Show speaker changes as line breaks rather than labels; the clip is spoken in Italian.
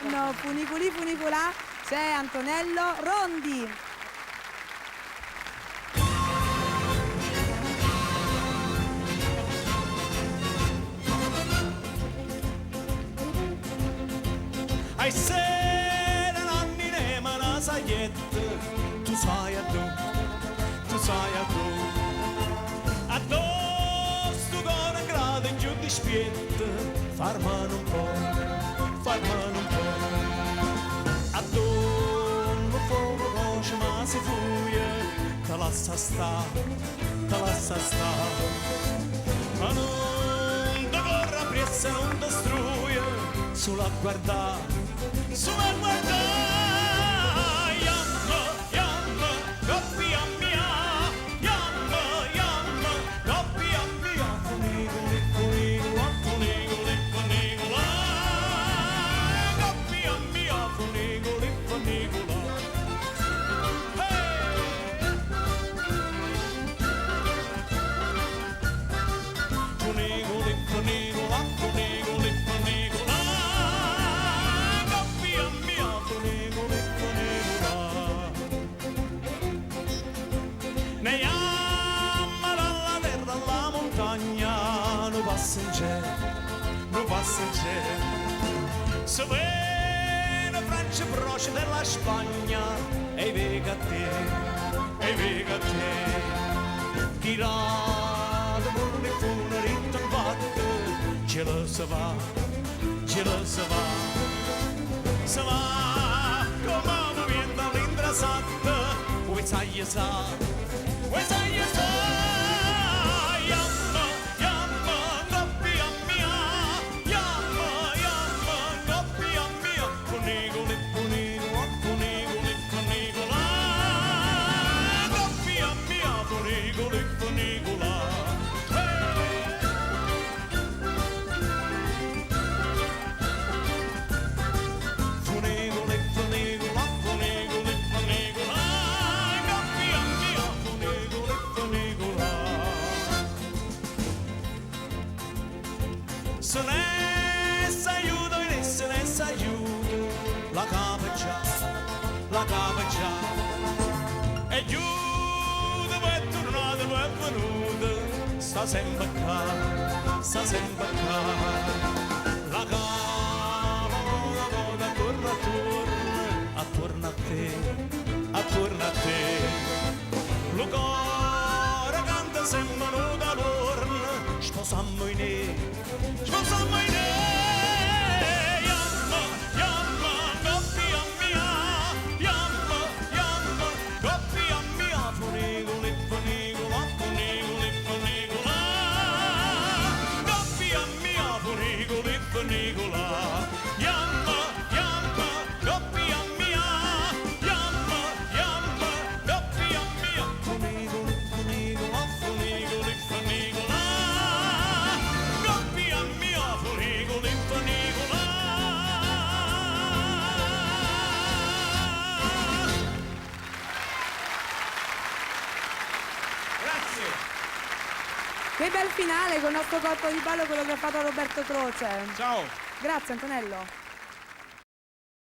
No, funiculi funicolà, c'è Antonello Rondi.
Ai sera nanni ne mana saglietta, tu sai a tu addosso con un grado in giù di spietta, farmano un po', addosso fuoco voce ma si fuia, te lascia sta, ma non te corra pressa, non te struia, solo a guardare, yamma, coppia mia, coppia mia, funicoli, funicola, coppia mia, funicoli, funicola. Funicoli, funicola, funicoli, funicola. Ne amma dalla terra alla montagna, non passa in cielo, se vede Francia broce della Spagna, e vega a te, tirato con il funerito in batte, ce lo se va, come movimento all'indrasante, vuoi sai, yamma, coppia mia, coppia mia, funicoli, funicola, coppia mia, funicoli, funicola. Se ne s'aiuto e se ne s'aiuto, la capa già, e giudo poi è tornato, poi è venuto, sta sempre qua, la capa attorno a te, lo cuore canta sempre un calorno, sposammo in yamma, coppia mia, coppia mia, funicoli, funicola, coppia mia, funicoli, funicola, yamma, coppia mia, coppia mia, funicoli, funicola, coppia mia, funicoli, funicola. Grazie.
Che bel finale con il nostro corpo di ballo, quello che ha fatto Roberto Croce.
Ciao.
Grazie Antonello.